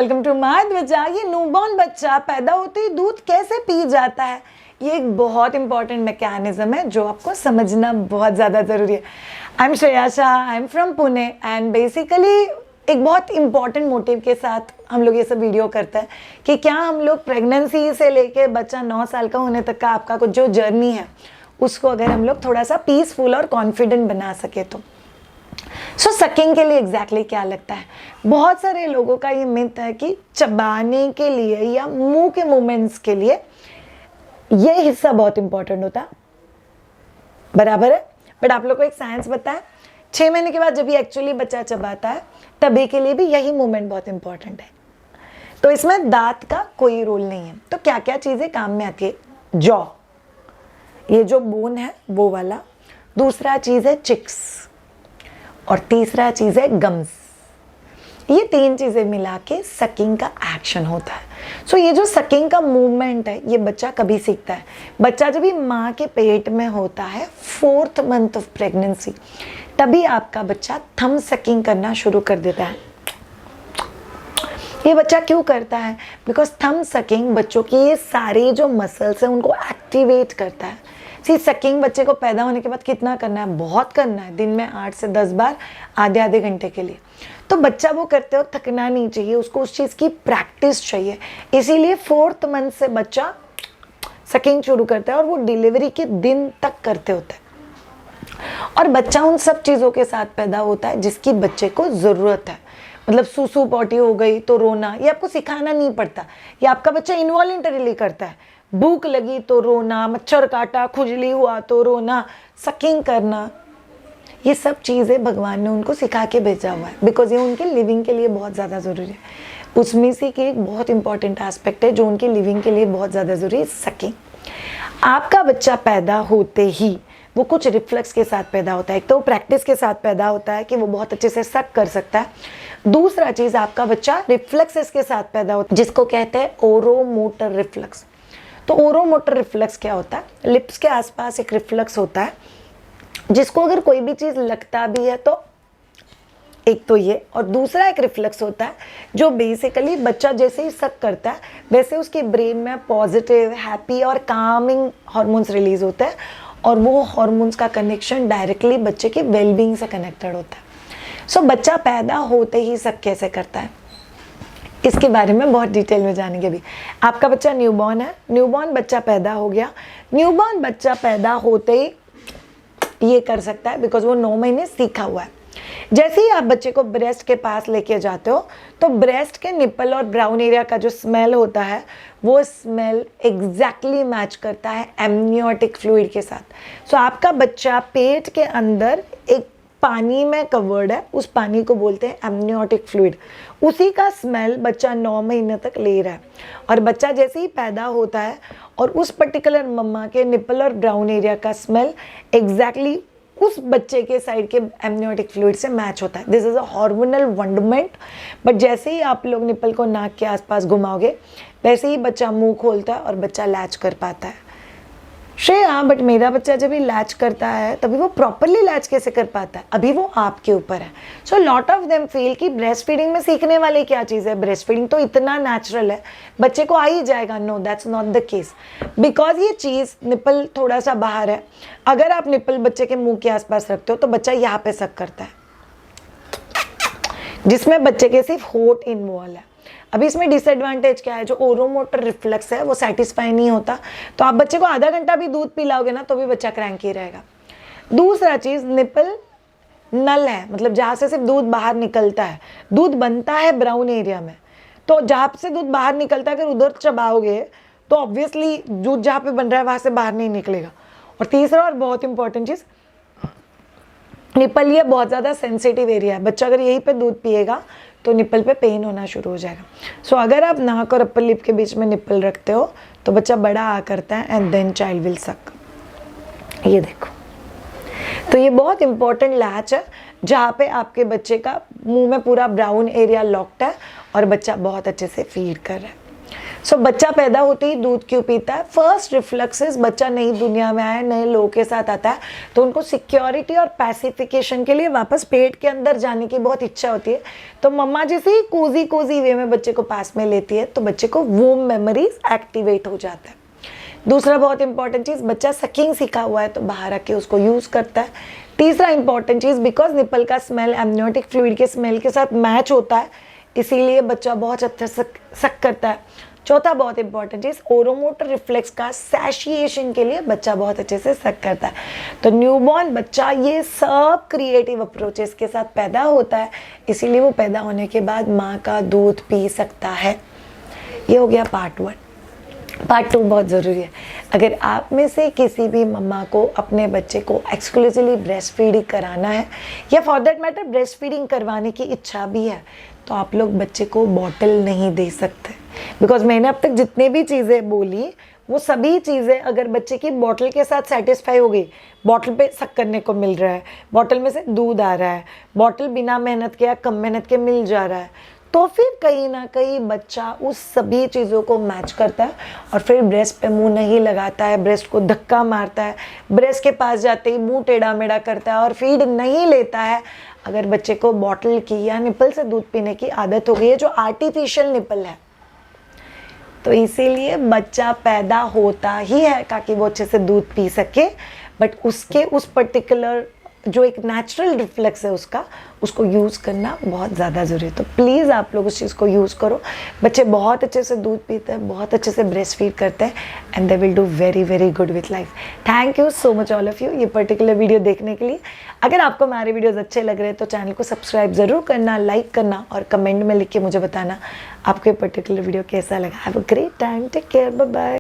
Welcome to my बच्चा। ये newborn बच्चा पैदा होते ही दूध कैसे पी जाता है, ये एक बहुत इंपॉर्टेंट मैकेनिज्म है जो आपको समझना बहुत ज़्यादा ज़रूरी है। I am Shreya Shah, I am from Pune and basically एक बहुत इंपॉर्टेंट मोटिव के साथ हम लोग ये सब वीडियो करते हैं कि क्या हम लोग प्रेगनेंसी से लेके बच्चा 9 साल का होने तक का आपका कुछ जो जर्नी है उसको अगर हम लोग थोड़ा सा पीसफुल और कॉन्फिडेंट बना सके तो सकिंग के लिए एग्जैक्टली क्या लगता है। बहुत सारे लोगों का ये मिथ है कि चबाने के लिए या मुंह के मूवमेंट्स के लिए ये हिस्सा बहुत इंपॉर्टेंट होता है, बराबर है। बट आप लोग को एक साइंस बताए 6 महीने के बाद जब ये एक्चुअली बच्चा चबाता है तभी के लिए भी यही मूवमेंट बहुत इंपॉर्टेंट है। तो इसमें दांत का कोई रोल नहीं है। तो क्या क्या चीज़ें काम में आती है, जॉ, ये जो बोन है वो वाला, दूसरा चीज़ है चिक्स और तीसरा चीज़ है गम्स। ये 3 चीज़ें मिला के सकिंग का एक्शन होता है। ये जो सकिंग का मूवमेंट है ये बच्चा कभी सीखता है। बच्चा जब भी माँ के पेट में होता है 4th मंथ ऑफ प्रेगनेंसी, तभी आपका बच्चा थंब सकिंग करना शुरू कर देता है। ये बच्चा क्यों करता है? बिकॉज थंब सकिंग बच्चों की ये सारे जो मसल्स हैं उनको एक्टिवेट करता है। सकिंग बच्चे को पैदा होने के बाद कितना करना है, बहुत करना है, दिन में 8 से 10 बार आधे घंटे के लिए। तो बच्चा वो करते हो थकना नहीं चाहिए, उसको उस चीज़ की प्रैक्टिस चाहिए। इसीलिए 4th मंथ से बच्चा सकिंग शुरू करता है और वो डिलीवरी के दिन तक करते होते हैं। और बच्चा उन सब चीज़ों के साथ पैदा होता है जिसकी बच्चे को ज़रूरत है। मतलब सूसू पॉटी हो गई तो रोना, ये आपको सिखाना नहीं पड़ता, ये आपका बच्चा इनवॉलंटरीली करता है। भूख लगी तो रोना, मच्छर काटा, खुजली हुआ तो रोना, सकिंग करना, ये सब चीज़ें भगवान ने उनको सिखा के भेजा हुआ है बिकॉज ये उनके लिविंग के लिए बहुत ज़्यादा ज़रूरी है। उसमें से कि एक बहुत इंपॉर्टेंट एस्पेक्ट है जो उनकी लिविंग के लिए बहुत ज़्यादा ज़रूरी है, सकिंग। आपका बच्चा पैदा होते ही वो कुछ रिफ्लेक्स के साथ पैदा होता है। एक तो प्रैक्टिस के साथ पैदा होता है कि वो बहुत अच्छे से सक कर सकता है। दूसरा चीज़, आपका बच्चा रिफ्लेक्सेस के साथ पैदा होता है जिसको कहते हैं ओरोमोटर रिफ्लेक्स। तो ओरोमोटर रिफ्लेक्स क्या होता है? लिप्स के आसपास एक रिफ्लेक्स होता है जिसको अगर कोई भी चीज़ लगता भी है तो एक तो ये, और दूसरा एक रिफ्लेक्स होता है जो बेसिकली बच्चा जैसे ही सक करता है वैसे उसके ब्रेन में पॉजिटिव, हैप्पी और कामिंग हार्मोन्स रिलीज होते हैं और वो हार्मोन्स का कनेक्शन डायरेक्टली बच्चे के वेलबींग से कनेक्टेड होता है। बच्चा पैदा होते ही सक कैसे करता है इसके बारे में बहुत डिटेल में जानेंगे अभी। आपका बच्चा न्यूबॉर्न है, न्यूबॉर्न बच्चा पैदा हो गया। न्यूबॉर्न बच्चा पैदा होते ही ये कर सकता है बिकॉज वो 9 महीने सीखा हुआ है। जैसे ही आप बच्चे को ब्रेस्ट के पास लेके जाते हो तो ब्रेस्ट के निपल और ब्राउन एरिया का जो स्मेल होता है वो स्मेल एग्जैक्टली मैच करता है एमनियोटिक फ्लूइड के साथ। आपका बच्चा पेट के अंदर एक पानी में कवर्ड है, उस पानी को बोलते हैं एमनियोटिक फ्लूइड। उसी का स्मेल बच्चा 9 महीने तक ले रहा है और बच्चा जैसे ही पैदा होता है और उस पर्टिकुलर मम्मा के निपल और ब्राउन एरिया का स्मेल एग्जैक्टली उस बच्चे के साइड के एमनियोटिक फ्लूइड से मैच होता है। This is a hormonal wonderment. But जैसे ही आप लोग निपल को नाक के आसपास घुमाओगे वैसे ही बच्चा मुंह खोलता है और बच्चा लैच कर पाता है। श्रेया, बट मेरा बच्चा जब भी लैच करता है तभी वो प्रॉपरली लैच कैसे कर पाता है? अभी वो आपके ऊपर है। लॉट ऑफ देम फील कि ब्रेस्ट फीडिंग में सीखने वाली क्या चीज़ है, ब्रेस्ट फीडिंग तो इतना नेचुरल है, बच्चे को आ ही जाएगा। No, that's not the case. Because ये चीज़ निपल थोड़ा सा बाहर है। अगर आप निपल बच्चे के मुंह के आसपास रखते हो तो बच्चा यहाँ पे सक करता है जिसमें बच्चे के सिर्फ होठ इन्वॉल्व है। अभी इसमें डिसएडवांटेज क्या है, जो ओरोमोटर रिफ्लेक्स है वो सेटिस्फाई नहीं होता, तो आप बच्चे को आधा घंटा भी दूध पिलाओगे ना तो भी बच्चा क्रैंकी रहेगा। दूसरा चीज़, निपल नल है, मतलब जहाँ से सिर्फ दूध बाहर निकलता है, दूध बनता है ब्राउन एरिया में, तो जहाँ से दूध बाहर निकलता है अगर उधर चबाओगे तो ऑब्वियसली दूध जहाँ पे बन रहा है वहाँ से बाहर नहीं निकलेगा। और तीसरा और बहुत इंपॉर्टेंट चीज़, निपल ये बहुत ज़्यादा सेंसिटिव एरिया है। बच्चा अगर यहीं पे दूध पिएगा तो निपल पे पेन होना शुरू हो जाएगा। अगर आप नाक और अपर लिप के बीच में निपल रखते हो तो बच्चा बड़ा आ करता है एंड देन चाइल्ड विल सक। ये देखो, तो ये बहुत इंपॉर्टेंट लैच है जहाँ पे आपके बच्चे का मुंह में पूरा ब्राउन एरिया लॉक्ड है और बच्चा बहुत अच्छे से फीड कर रहा है। सो बच्चा पैदा होते ही दूध क्यों पीता है? फर्स्ट रिफ्लेक्सेस, बच्चा नई दुनिया में आया, नए लोगों के साथ आता है, तो उनको सिक्योरिटी और पैसिफिकेशन के लिए वापस पेट के अंदर जाने की बहुत इच्छा होती है। तो मम्मा जैसे ही कोजी कोजी वे में बच्चे को पास में लेती है तो बच्चे को वूम मेमोरीज एक्टिवेट हो जाता है। दूसरा बहुत इंपॉर्टेंट चीज़, बच्चा सकिंग सीखा हुआ है तो बाहर आके उसको यूज़ करता है। तीसरा इंपॉर्टेंट चीज़, बिकॉज निपल का स्मेल एमनियोटिक फ्लूइड के स्मेल के साथ मैच होता है, इसीलिए बच्चा बहुत अच्छा सक करता है। चौथा बहुत इंपॉर्टेंट चीज़, ओरोमोटर रिफ्लेक्स का सैशिएशन के लिए बच्चा बहुत अच्छे से सक करता है। तो न्यूबॉर्न बच्चा ये सब क्रिएटिव अप्रोचेस के साथ पैदा होता है, इसीलिए वो पैदा होने के बाद माँ का दूध पी सकता है। ये हो गया पार्ट 1। पार्ट 2 बहुत ज़रूरी है। अगर आप में से किसी भी मम्मा को अपने बच्चे को एक्सक्लूसिवली ब्रेस्ट फीडिंग कराना है या for that matter breast feeding करवाने की इच्छा भी है, तो आप लोग बच्चे को बॉटल नहीं दे सकते। बिकॉज मैंने अब तक जितने भी चीज़ें बोली वो सभी चीज़ें अगर बच्चे की बॉटल के साथ सेटिस्फाई हो गई, बॉटल पे सक करने को मिल रहा है, बॉटल में से दूध आ रहा है, बॉटल बिना मेहनत के या कम मेहनत के मिल जा रहा है, तो फिर कहीं ना कहीं बच्चा उस सभी चीज़ों को मैच करता है और फिर ब्रेस्ट पे मुंह नहीं लगाता है, ब्रेस्ट को धक्का मारता है, ब्रेस्ट के पास जाते ही मुंह टेढ़ा मेढ़ा करता है और फीड नहीं लेता है। अगर बच्चे को बॉटल की या निपल से दूध पीने की आदत हो गई है, जो आर्टिफिशियल निपल है, तो इसीलिए बच्चा पैदा होता ही है ताकि वो अच्छे से दूध पी सके, बट उसके उस पर्टिकुलर जो एक नेचुरल रिफ्लेक्स है उसको यूज़ करना बहुत ज़्यादा ज़रूरी है। तो प्लीज़ आप लोग उस चीज़ को यूज़ करो। बच्चे बहुत अच्छे से दूध पीते हैं, बहुत अच्छे से ब्रेस्ट फीड करते हैं and they will do very very good with life. Thank you so much all of you ये पर्टिकुलर वीडियो देखने के लिए। अगर आपको हमारे वीडियोज़ अच्छे लग रहे हैं तो चैनल को सब्सक्राइब ज़रूर करना, लाइक करना और कमेंट में लिख के मुझे बताना आपको ये पर्टिकुलर वीडियो कैसा लगा। Have a great time, take care, bye bye.